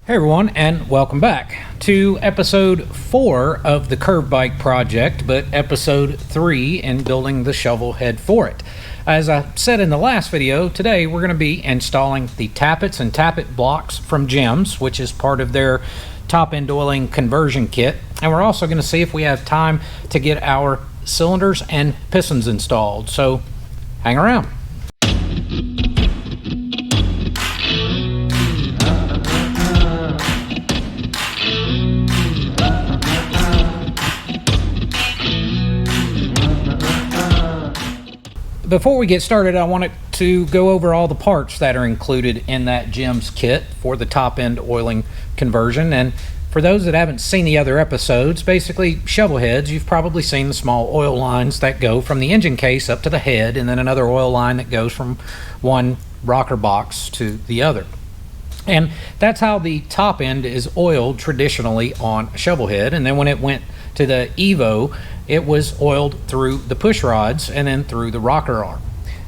Hey everyone, and welcome back to episode 4 of the curve bike project, but episode 3 in building the shovel head for it. As I said in the last video, today we're going to be installing the tappets and tappet blocks from Gems, which is part of their top end oiling conversion kit, and we're also going to see if we have time to get our cylinders and pistons installed. So hang around. Before we get started, I wanted to go over all the parts that are included in that Gems kit for the top end oiling conversion. And for those that haven't seen the other episodes, basically shovel heads, you've probably seen the small oil lines that go from the engine case up to the head, and then another oil line that goes from one rocker box to the other. And that's how the top end is oiled traditionally on a shovel head. And then when it went to the Evo, it was oiled through the push rods and then through the rocker arm.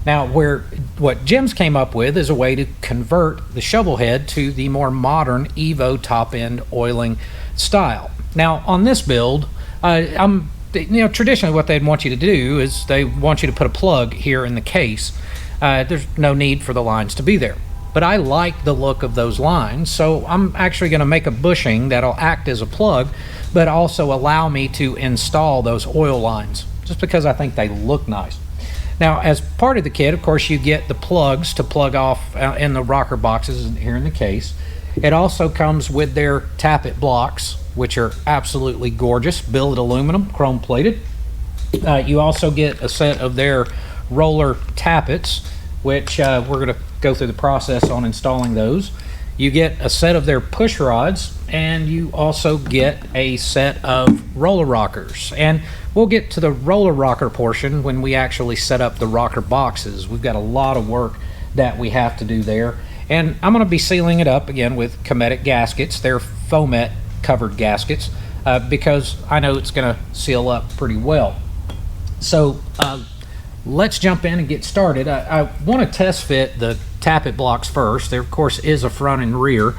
Now, what Gems came up with is a way to convert the shovel head to the more modern Evo top end oiling style. Now, on this build, traditionally what they'd want you to do is they want you to put a plug here in the case. There's no need for the lines to be there. But I like the look of those lines, so I'm actually going to make a bushing that'll act as a plug, but also allow me to install those oil lines, just because I think they look nice. Now, as part of the kit, of course, you get the plugs to plug off in the rocker boxes here in the case. It also comes with their tappet blocks, which are absolutely gorgeous, billet aluminum, chrome plated. You also get a set of their roller tappets, which we're going to go through the process on installing those. You get a set of their push rods, and you also get a set of roller rockers. And we'll get to the roller rocker portion when we actually set up the rocker boxes. We've got a lot of work that we have to do there. And I'm going to be sealing it up again with Cometic gaskets. They're foamet covered gaskets because I know it's going to seal up pretty well. So let's jump in and get started. I want to test fit the tappet blocks first. There, of course, is a front and rear.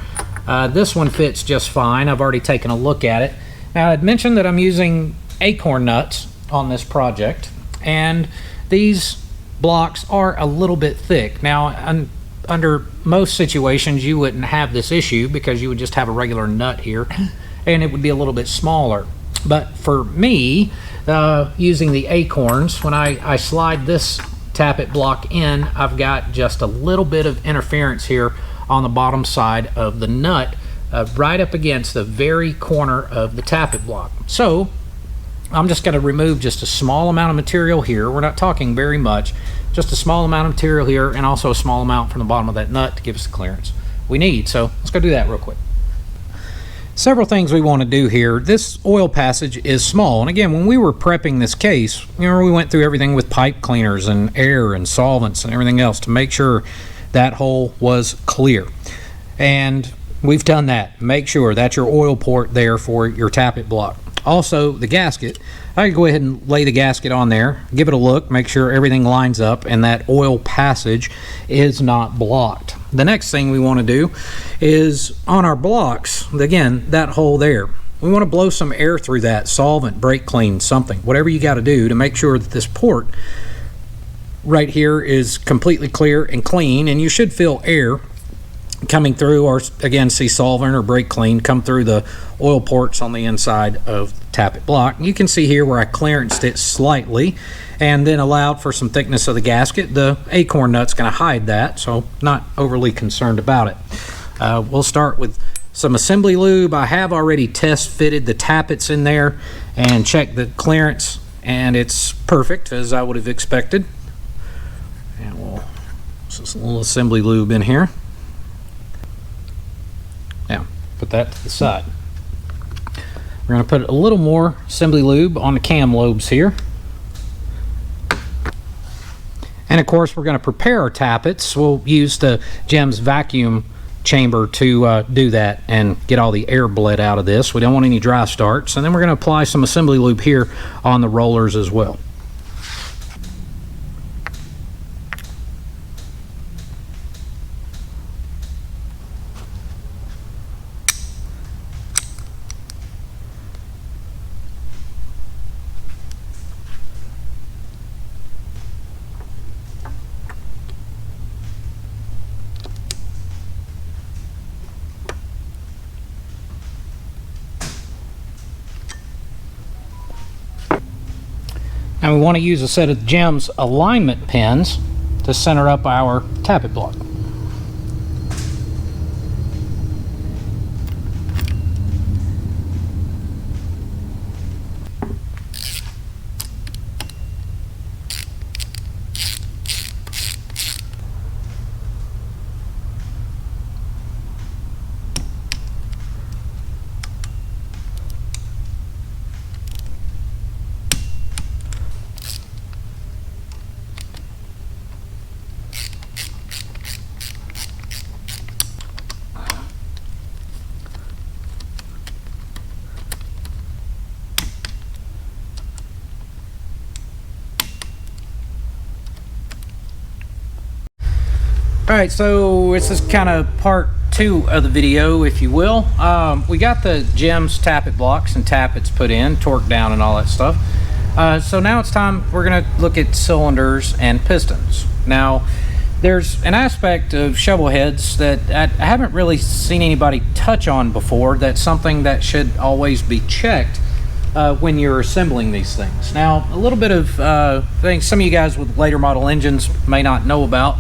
This one fits just fine. I've already taken a look at it. Now, I'd mentioned that I'm using acorn nuts on this project, and these blocks are a little bit thick. Now, under most situations, you wouldn't have this issue because you would just have a regular nut here, and it would be a little bit smaller. But for me, using the acorns, when I slide this tappet block in, I've got just a little bit of interference here on the bottom side of the nut, right up against the very corner of the tappet block. So I'm just going to remove just a small amount of material here. We're not talking very much, just a small amount of material here, and also a small amount from the bottom of that nut to give us the clearance we need. So let's go do that real quick. Several things we want to do here. This oil passage is small, and again, when we were prepping this case, we went through everything with pipe cleaners and air and solvents and everything else to make sure that hole was clear. And we've done that. Make sure that's your oil port there for your tappet block. Also, the gasket, I can go ahead and lay the gasket on there, give it a look, make sure everything lines up and that oil passage is not blocked. The next thing we want to do is on our blocks, again, that hole there. We want to blow some air through that, solvent, brake clean, something, whatever you got to do to make sure that this port right here is completely clear and clean, and you should feel air coming through, or again, see solvent or brake clean come through the oil ports on the inside of the tappet block. You can see here where I clearanced it slightly and then allowed for some thickness of the gasket. The acorn nut's going to hide that, so not overly concerned about it. We'll start with some assembly lube. I have already test fitted the tappets in there and checked the clearance, and it's perfect as I would have expected. And we'll just a little assembly lube in here. Now, put that to the side. We're going to put a little more assembly lube on the cam lobes here. And of course, we're going to prepare our tappets. We'll use the Gems vacuum chamber to do that and get all the air bled out of this. We don't want any dry starts. And then we're going to apply some assembly lube here on the rollers as well. And we want to use a set of gems alignment pins to center up our tappet block. Alright, so this is kind of part 2 of the video, if you will. We got the gems tappet blocks and tappets put in, torqued down and all that stuff. So now it's time, we're going to look at cylinders and pistons. Now, there's an aspect of shovelheads that I haven't really seen anybody touch on before. That's something that should always be checked when you're assembling these things. Now, a little bit of things some of you guys with later model engines may not know about.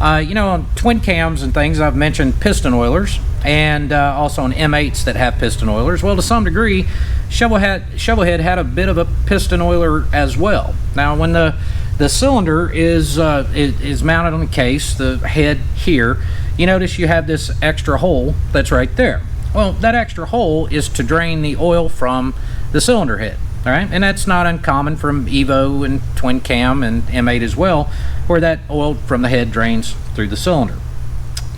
You know, on twin cams and things, I've mentioned piston oilers, and also on M8s that have piston oilers. Well, to some degree, Shovelhead had a bit of a piston oiler as well. Now, when the cylinder is mounted on the case, the head here, you notice you have this extra hole that's right there. Well, that extra hole is to drain the oil from the cylinder head. All right, and that's not uncommon from Evo and twin cam and M8 as well, where that oil from the head drains through the cylinder.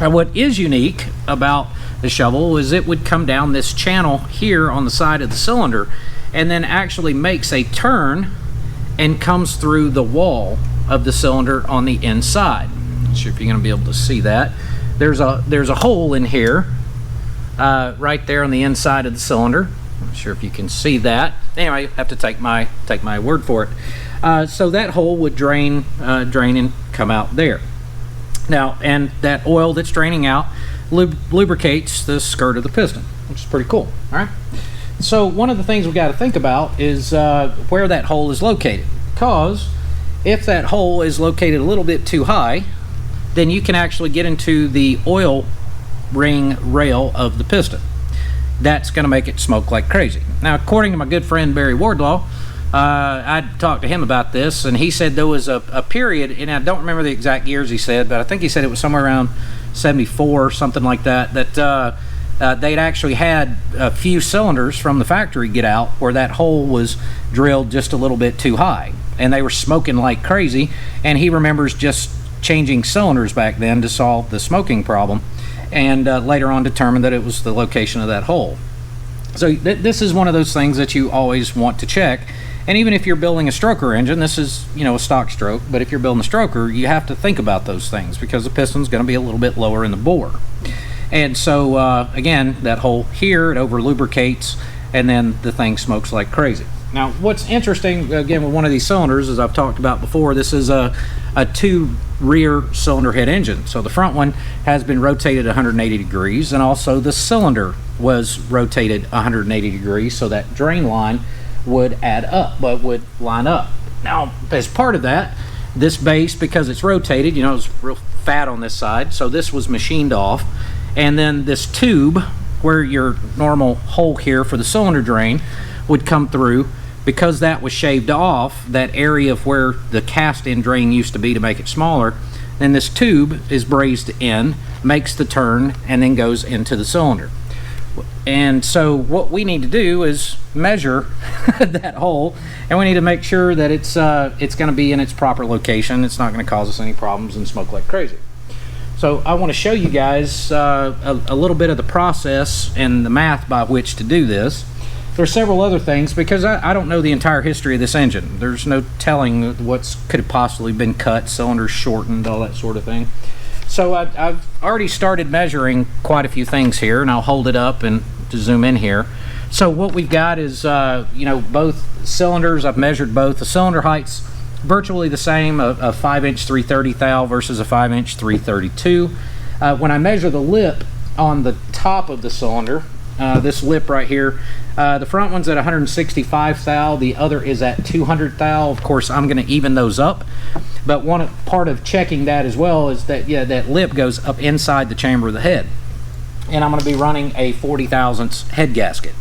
Now, what is unique about the shovel is it would come down this channel here on the side of the cylinder and then actually makes a turn and comes through the wall of the cylinder on the inside. Not sure if you're going to be able to see that. There's a hole in here right there on the inside of the cylinder. Not sure if you can see that. Anyway, you have to take my word for it. So that hole would drain and come out there. Now, and that oil that's draining out lubricates the skirt of the piston, which is pretty cool. All right. So one of the things we got to think about is where that hole is located, because if that hole is located a little bit too high, then you can actually get into the oil ring rail of the piston. That's going to make it smoke like crazy. Now, according to my good friend Barry Wardlaw, I talked to him about this, and he said there was a period, and I don't remember the exact years he said, but I think he said it was somewhere around 74 or something like that, that they'd actually had a few cylinders from the factory get out where that hole was drilled just a little bit too high, and they were smoking like crazy, and he remembers just changing cylinders back then to solve the smoking problem, and later on determined that it was the location of that hole. So this is one of those things that you always want to check. And even if you're building a stroker engine, this is, you know, a stock stroke, but if you're building a stroker, you have to think about those things because the piston's going to be a little bit lower in the bore. And so again, that hole here, it over lubricates, and then the thing smokes like crazy. Now, what's interesting, again, with one of these cylinders, as I've talked about before, this is a 2 rear cylinder head engine. So the front one has been rotated 180 degrees, and also the cylinder was rotated 180 degrees, so that drain line would add up, but would line up. Now, as part of that, this base, because it's rotated, you know, it's real fat on this side, so this was machined off, and then this tube, where your normal hole here for the cylinder drain would come through. Because that was shaved off, that area of where the cast-in drain used to be to make it smaller, then this tube is brazed in, makes the turn, and then goes into the cylinder. And so what we need to do is measure that hole, and we need to make sure that it's going to be in its proper location. It's not going to cause us any problems and smoke like crazy. So I want to show you guys a little bit of the process and the math by which to do this. There's several other things, because I don't know the entire history of this engine. There's no telling what could have possibly been cut, cylinders shortened, all that sort of thing. So I've already started measuring quite a few things here, and I'll hold it up and to zoom in here. So what we've got is, you know, both cylinders. I've measured both. The cylinder height's virtually the same, a 5-inch 330 thou versus a 5-inch 332. When I measure the lip on the top of the cylinder, this lip right here. The front one's at 165 thou, the other is at 200 thou. Of course, I'm going to even those up, but one part of checking that as well is that, yeah, that lip goes up inside the chamber of the head, and I'm going to be running a 40 thousandths head gasket.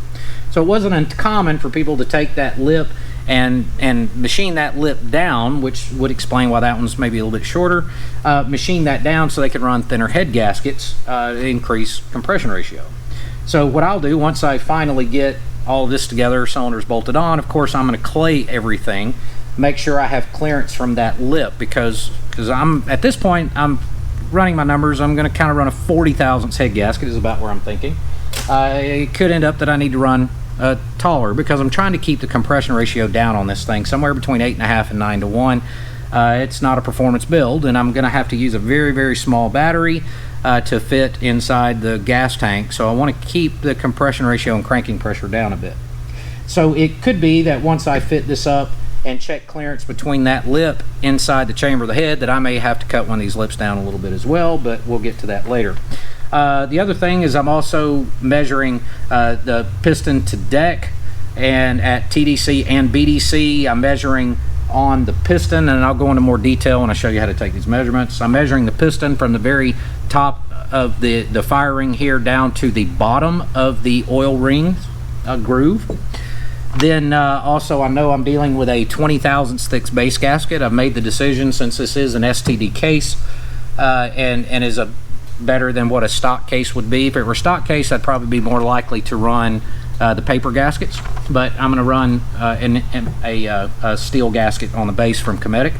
So it wasn't uncommon for people to take that lip and machine that lip down, which would explain why that one's maybe a little bit shorter. Machine that down so they could run thinner head gaskets to increase compression ratio. So what I'll do once I finally get all of this together, cylinders bolted on, of course I'm going to clay everything, make sure I have clearance from that lip, because I'm at this point I'm running my numbers. I'm going to kind of run a 40 thousandths head gasket is about where I'm thinking. It could end up that I need to run taller, because I'm trying to keep the compression ratio down on this thing somewhere between 8.5 and 9 to 1. It's not a performance build, and I'm going to have to use a very, very small battery to fit inside the gas tank, so I want to keep the compression ratio and cranking pressure down a bit. So it could be that once I fit this up and check clearance between that lip inside the chamber of the head, that I may have to cut one of these lips down a little bit as well, but we'll get to that later. The other thing is I'm also measuring the piston to deck, and at TDC and BDC I'm measuring on the piston, and I'll go into more detail when I show you how to take these measurements. I'm measuring the piston from the very top of the fire ring here down to the bottom of the oil ring groove. Then also I know I'm dealing with a 20 thousandths thick base gasket. I've made the decision, since this is an STD case and is a better than what a stock case would be. If it were a stock case, I'd probably be more likely to run the paper gaskets, but I'm going to run a steel gasket on the base from Cometic.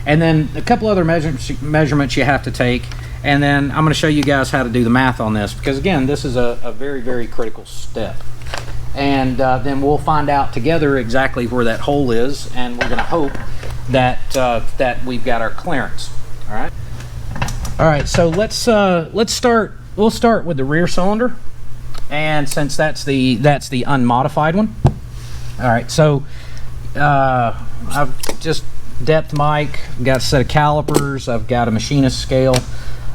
And then a couple other measurements you have to take, and then I'm going to show you guys how to do the math on this, because again, this is a very, very critical step. And then we'll find out together exactly where that hole is, and we're going to hope that that we've got our clearance. All right, so let's start. We'll start with the rear cylinder, and since that's the unmodified one. All right, so I've just depth mic, got a set of calipers, I've got a machinist scale,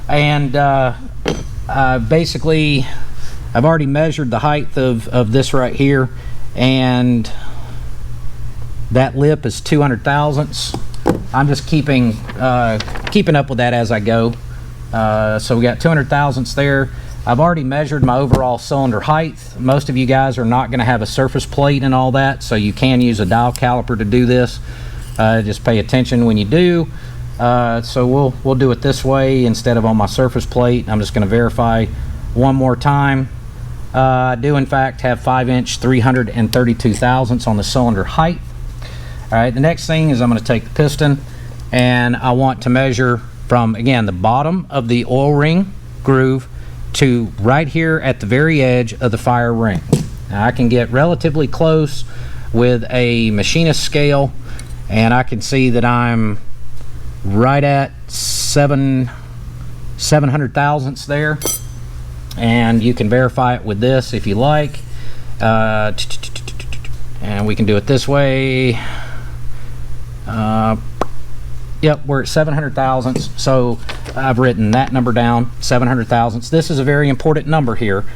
and basically I've already measured the height of this right here, and that lip is 200 thousandths. I'm just keeping up with that as I go. So we got 200 thousandths there. I've already measured my overall cylinder height. Most of you guys are not going to have a surface plate and all that, so you can use a dial caliper to do this. Just pay attention when you do. So we'll do it this way instead of on my surface plate. I'm just going to verify one more time. I do in fact have 5-inch 332 thousandths on the cylinder height. All right, the next thing is I'm going to take the piston, and I want to measure from, again, the bottom of the oil ring groove to right here at the very edge of the fire ring. Now I can get relatively close with a machinist scale, and I can see that I'm right at 700 thousandths there, and you can verify it with this if you like, and we can do it this way. Yep, we're at 700 thousandths, so I've written that number down, 700 thousandths. This is a very important number here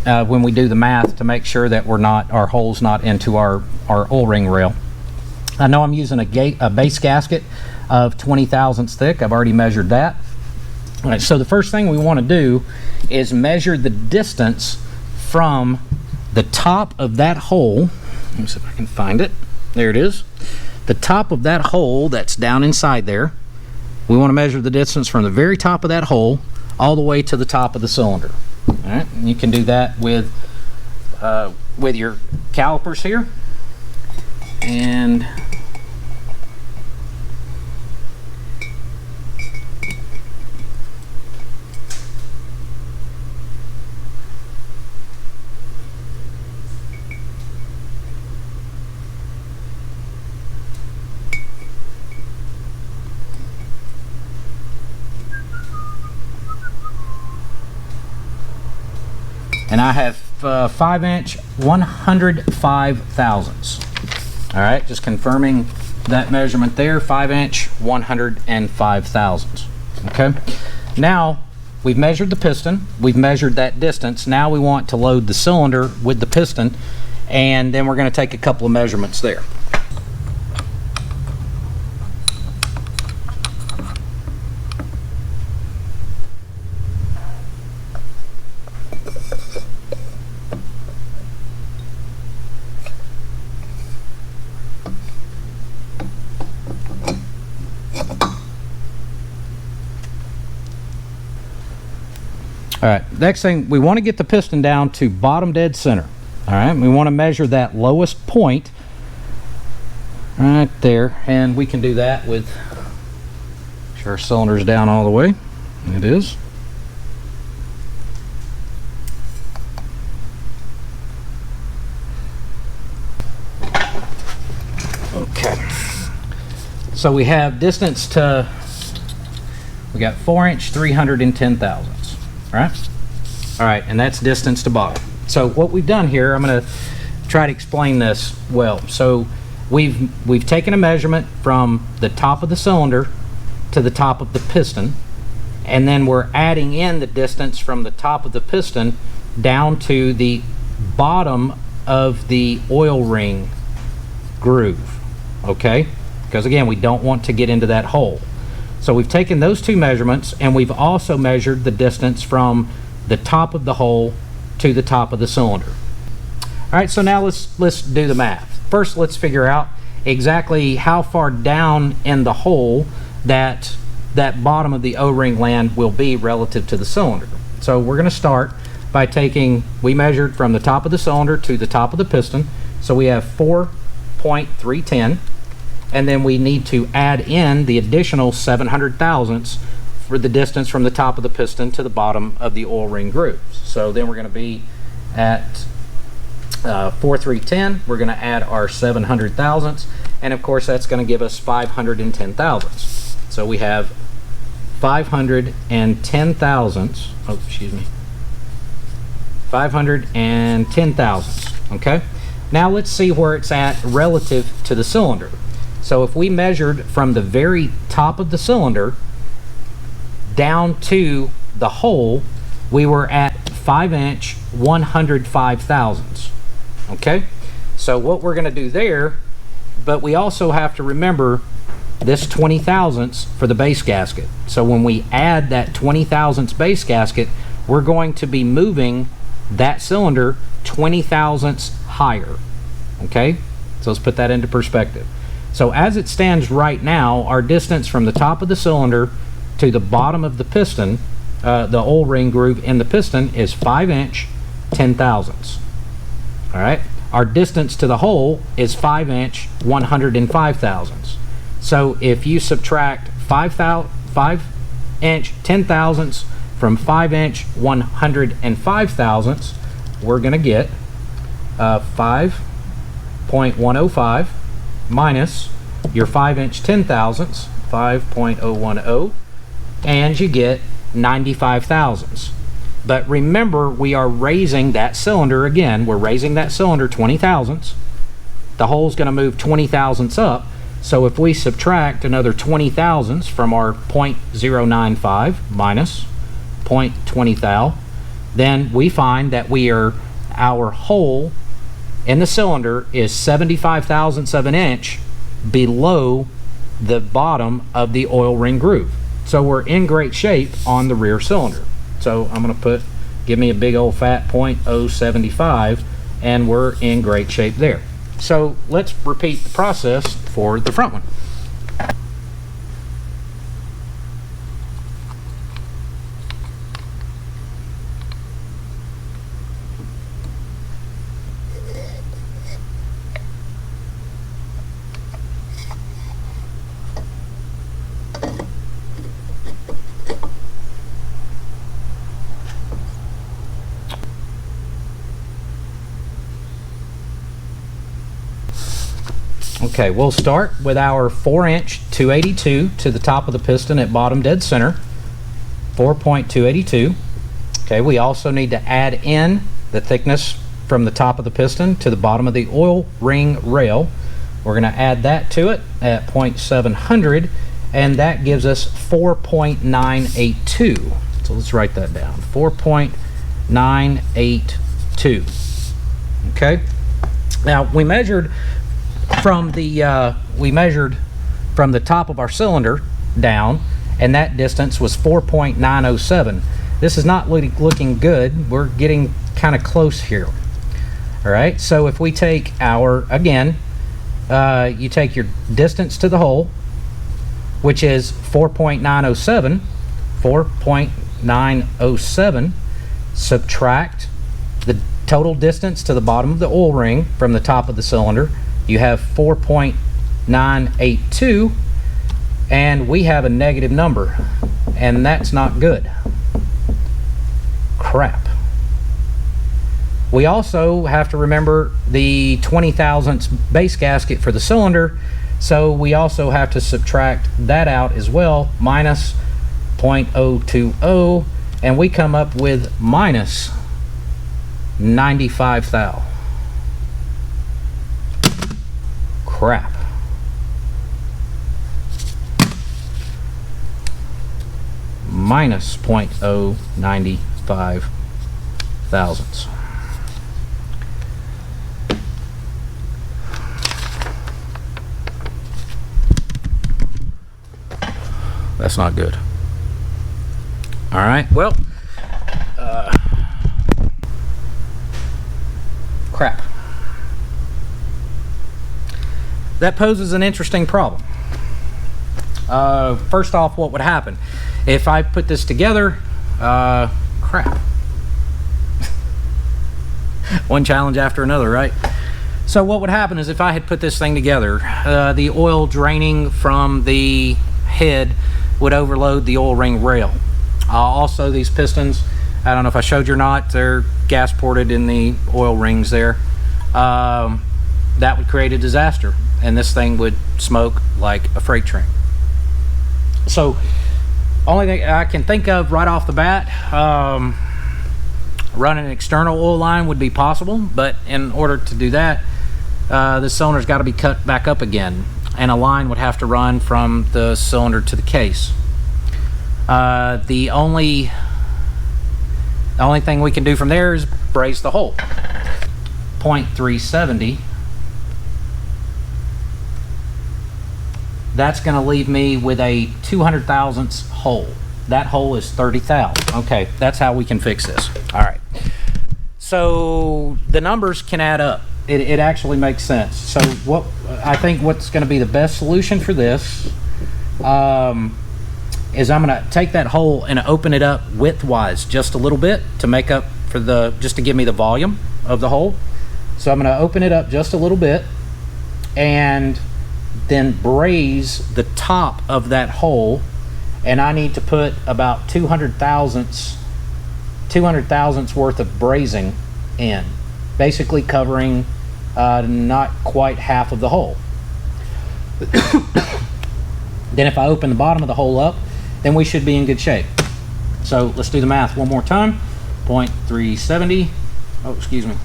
when we do the math, to make sure that our hole's not into our oil ring rail. I know I'm using a base gasket of 20 thousandths thick. I've already measured that. All right, so the first thing we want to do is measure the distance from the top of that hole. Let me see if I can find it. There it is. The top of that hole that's down inside there, we want to measure the distance from the very top of that hole all the way to the top of the cylinder. All right, and you can do that with your calipers here, and I have 5-inch 105 thousandths. All right, just confirming that measurement there, 5-inch 105 thousandths. Okay, now we've measured the piston, we've measured that distance. Now we want to load the cylinder with the piston, and then we're going to take a couple of measurements there. All right, next thing, we want to get the piston down to bottom dead center. All right, we want to measure that lowest point right there, and we can do that with, make sure our cylinder's down all the way. It is. Okay, so we have distance to, we got 4" 310 thousandths. All right, and that's distance to bottom. So what we've done here, I'm going to try to explain this well. So we've taken a measurement from the top of the cylinder to the top of the piston, and then we're adding in the distance from the top of the piston down to the bottom of the oil ring groove, okay? Because again, we don't want to get into that hole. So we've taken those two measurements, and we've also measured the distance from the top of the hole to the top of the cylinder. All right, so now let's do the math. First, let's figure out exactly how far down in the hole that bottom of the O-ring land will be relative to the cylinder. So we're going to start by taking, we measured from the top of the cylinder to the top of the piston, so we have 4.310. And then we need to add in the additional 700 thousandths for the distance from the top of the piston to the bottom of the oil ring grooves. So then we're going to be at 4,310. We're going to add our 700 thousandths, and of course that's going to give us 510 thousandths. So we have 510 thousandths. Oh, excuse me. 510 thousandths. Okay. Now let's see where it's at relative to the cylinder. So if we measured from the very top of the cylinder down to the hole, we were at 5" 105 thousandths. Okay, so what we're going to do there, but we also have to remember this 20 thousandths for the base gasket. So when we add that 20 thousandths base gasket, we're going to be moving that cylinder 20 thousandths higher. Okay, so let's put that into perspective. So as it stands right now, our distance from the top of the cylinder to the bottom of the piston, the oil ring groove in the piston, is 5" 10 thousandths. All right, our distance to the hole is 5" 105 thousandths. So if you subtract 5" 10 thousandths from 5" 105 thousandths, we're going to get 5.105 minus your 5" 10 thousandths, 5.010, and you get 95 thousandths. But remember, we are raising that cylinder again. We're raising that cylinder 20 thousandths. The hole's going to move 20 thousandths up. So if we subtract another 20 thousandths from our 0.095 minus 0.20 thou, then we find that our hole in the cylinder is 75 thousandths of an inch below the bottom of the oil ring groove. So we're in great shape on the rear cylinder. So I'm going to give me a big old fat 0.075, and we're in great shape there. So let's repeat the process for the front one. Okay, we'll start with our 4" 282 to the top of the piston at bottom dead center, 4.282. Okay, we also need to add in the thickness from the top of the piston to the bottom of the oil ring rail. We're going to add that to it at 0.700, and that gives us 4.982. So let's write that down. 4.982. Okay. Now we measured from the top of our cylinder down, and that distance was 4.907. This is not looking good. We're getting kind of close here. All right, so if we take our, again, you take your distance to the hole, which is 4.907, subtract the total distance to the bottom of the oil ring from the top of the cylinder, you have 4.982, and we have a negative number, and that's not good. Crap. We also have to remember the 20 thousandths base gasket for the cylinder, so we also have to subtract that out as well, minus 0.020, and we come up with minus 95 thou. Crap. Minus 0.095 thousandths. That's not good. All right, well, crap. That poses an interesting problem. First off, what would happen if I put this together? Crap. One challenge after another, right? So what would happen is if I had put this thing together, the oil draining from the head would overload the oil ring rail. Also, these pistons, I don't know if I showed you or not, they're gas ported in the oil rings there. That would create a disaster, and this thing would smoke like a freight train. So only thing I can think of right off the bat, running an external oil line would be possible, but in order to do that, the cylinder's got to be cut back up again, and a line would have to run from the cylinder to the case. The only thing we can do from there is braze the hole. 0.370. That's going to leave me with a 200 thousandths hole. That hole is 30 thou. Okay, that's how we can fix this. All right. So the numbers can add up. It actually makes sense. So what I think what's going to be the best solution for this is I'm going to take that hole and open it up widthwise just a little bit to make up for just to give me the volume of the hole. So I'm going to open it up just a little bit and then braze the top of that hole, and I need to put about 200 thousandths worth of brazing in, basically covering not quite half of the hole. Then if I open the bottom of the hole up, then we should be in good shape. So let's do the math one more time. 0.370. Oh, excuse me.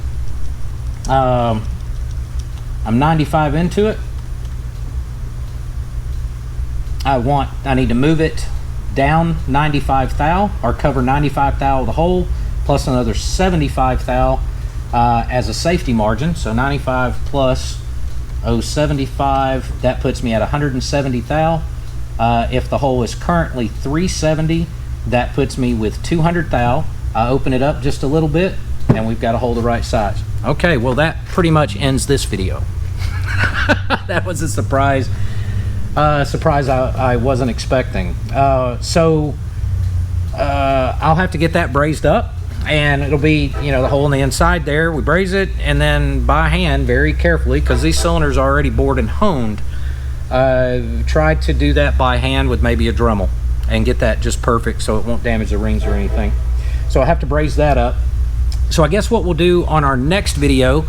I'm 95 into it. I need to move it down 95 thou, or cover 95 thou of the hole, plus another 75 thou as a safety margin. So 95 plus 0.75, that puts me at 170 thou. If the hole is currently 370, that puts me with 200 thou. I open it up just a little bit, and we've got a hole the right size. Okay, well that pretty much ends this video. That was a surprise. Surprise I wasn't expecting. So I'll have to get that brazed up, and it'll be, the hole on the inside there. We braze it, and then by hand, very carefully, because these cylinders are already bored and honed, try to do that by hand with maybe a Dremel and get that just perfect so it won't damage the rings or anything. So I have to braze that up. So I guess what we'll do on our next video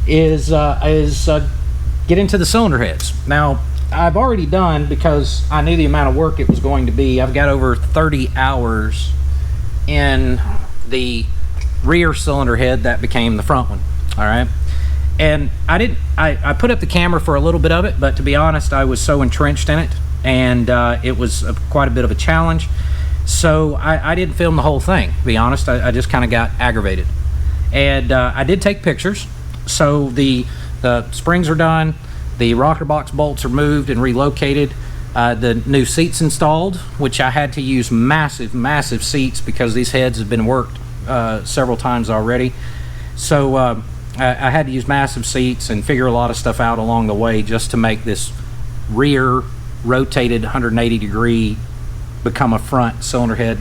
is get into the cylinder heads. Now, I've already done, because I knew the amount of work it was going to be, I've got over 30 hours in the rear cylinder head that became the front one. All right. And I put up the camera for a little bit of it, but to be honest, I was so entrenched in it, and it was quite a bit of a challenge. So I didn't film the whole thing, to be honest. I just kind of got aggravated. And I did take pictures. So the springs are done, the rocker box bolts are moved and relocated, the new seats installed, which I had to use massive seats because these heads have been worked several times already. So I had to use massive seats and figure a lot of stuff out along the way just to make this rear rotated 180 degree become a front cylinder head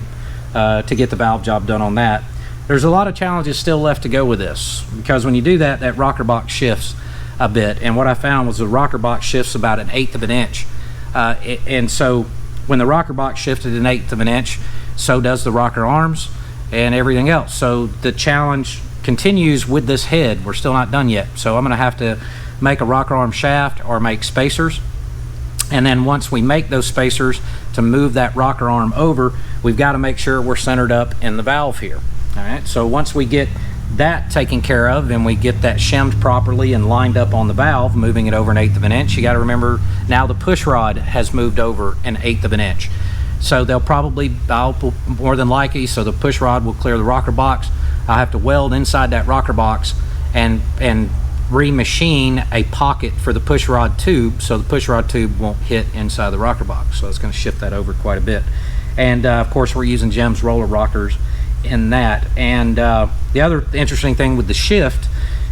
to get the valve job done on that. There's a lot of challenges still left to go with this, because when you do that, that rocker box shifts a bit, and what I found was the rocker box shifts about 1/8 of an inch, and so when the rocker box shifted 1/8 of an inch, so does the rocker arms and everything else. So the challenge continues with this head. We're still not done yet, so I'm going to have to make a rocker arm shaft or make spacers. And then once we make those spacers to move that rocker arm over, we've got to make sure we're centered up in the valve here. All right, so once we get that taken care of and we get that shimmed properly and lined up on the valve, moving it over 1/8 of an inch, you got to remember now the push rod has moved over 1/8 of an inch. So they'll probably, more than likely, so the push rod will clear the rocker box. I'll have to weld inside that rocker box and remachine a pocket for the push rod tube, so the push rod tube won't hit inside the rocker box. So it's going to shift that over quite a bit. And of course we're using Jim's roller rockers in that. And the other interesting thing with the shift,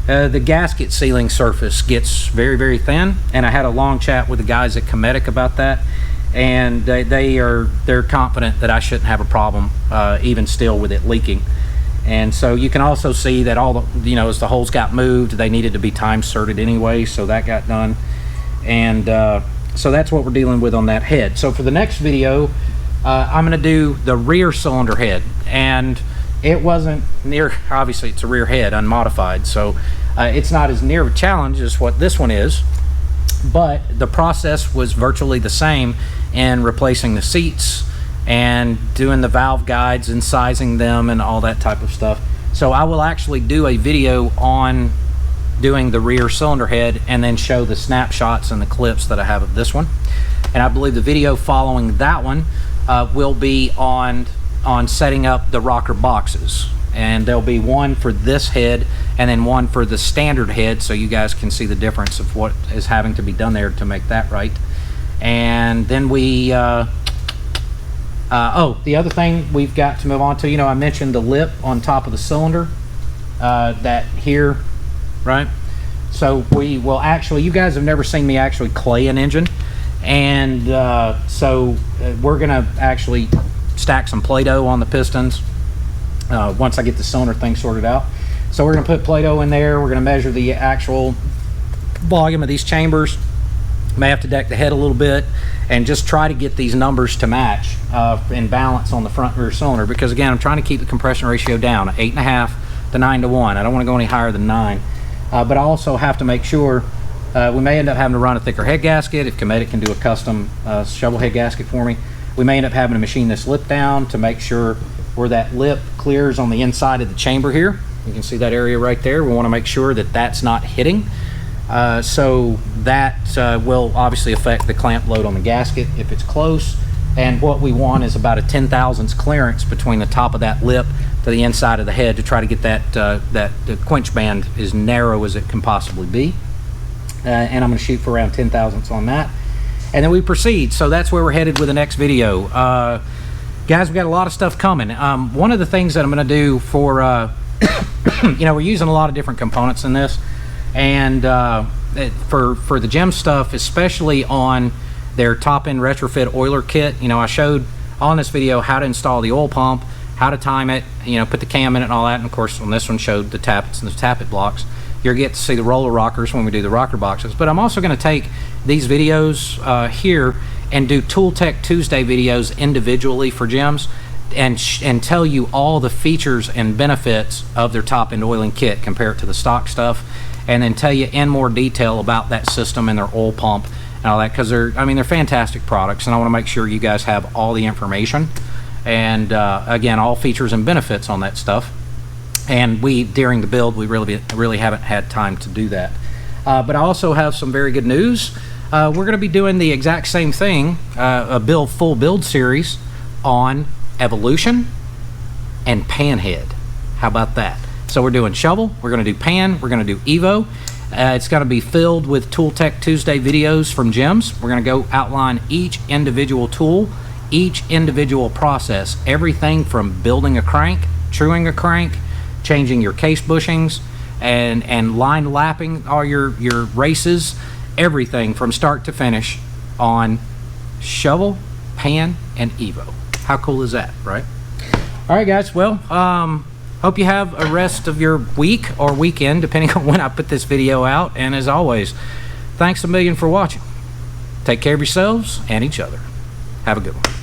the gasket sealing surface gets very thin, and I had a long chat with the guys at Pkwy about that, and they're confident that I shouldn't have a problem even still with it leaking. And so you can also see that all the, as the holes got moved, they needed to be time serted anyway, so that got done. And so that's what we're dealing with on that head. So for the next video, I'm going to do the rear cylinder head, and it wasn't near, obviously it's a rear head unmodified, so it's not as near of a challenge as what this one is, but the process was virtually the same in replacing the seats and doing the valve guides and sizing them and all that type of stuff. So I will actually do a video on doing the rear cylinder head and then show the snapshots and the clips that I have of this one. And I believe the video following that one will be on setting up the rocker boxes, and there'll be one for this head and then one for the standard head, so you guys can see the difference of what is having to be done there to make that right. And then we the other thing we've got to move on to, I mentioned the lip on top of the cylinder, that here, right? So we will actually, you guys have never seen me actually clay an engine, and so we're gonna actually stack some Play-Doh on the pistons once I get the cylinder thing sorted out. So we're gonna put Play-Doh in there. We're gonna measure the actual volume of these chambers. May have to deck the head a little bit and just try to get these numbers to match in balance on the front rear cylinder, because again, I'm trying to keep the compression ratio down, 8.5 to 9 to 1. I don't want to go any higher than 9, but I also have to make sure we may end up having to run a thicker head gasket if Pkwy can do a custom shovel head gasket for me. We may end up having to machine this lip down to make sure where that lip clears on the inside of the chamber here. You can see that area right there. We want to make sure that that's not hitting. So that will obviously affect the clamp load on the gasket if it's close, and what we want is about a 10/1000ths clearance between the top of that lip to the inside of the head to try to get that the quench band as narrow as it can possibly be, and I'm going to shoot for around 10/1000ths on that, and then we proceed. So that's where we're headed with the next video. Guys, we got a lot of stuff coming. One of the things that I'm going to do for we're using a lot of different components in this, and for the gem stuff, especially on their top-end retrofit oiler kit, I showed on this video how to install the oil pump, how to time it, put the cam in it and all that, and of course on this one showed the tappets and the tappet blocks. You'll get to see the roller rockers when we do the rocker boxes, but I'm also going to take these videos here and do Tool Tech Tuesday videos individually for gems, and tell you all the features and benefits of their top-end oiling kit, compare it to the stock stuff, and then tell you in more detail about that system and their oil pump and all that, because they're fantastic products, and I want to make sure you guys have all the information and again, all features and benefits on that stuff. And during the build, we really haven't had time to do that. But I also have some very good news. We're going to be doing the exact same thing, a full build series on Evolution, and Panhead. How about that? So we're doing shovel, we're going to do pan, we're going to do Evo. It's going to be filled with Tool Tech Tuesday videos from Jim's. We're going to go outline each individual tool, each individual process, everything from building a crank, truing a crank, changing your case bushings, and line lapping all your races, everything from start to finish on shovel, pan, and Evo. How cool is that, right? All right, guys. Well, hope you have a rest of your week or weekend, depending on when I put this video out. And as always, thanks a million for watching. Take care of yourselves and each other. Have a good one.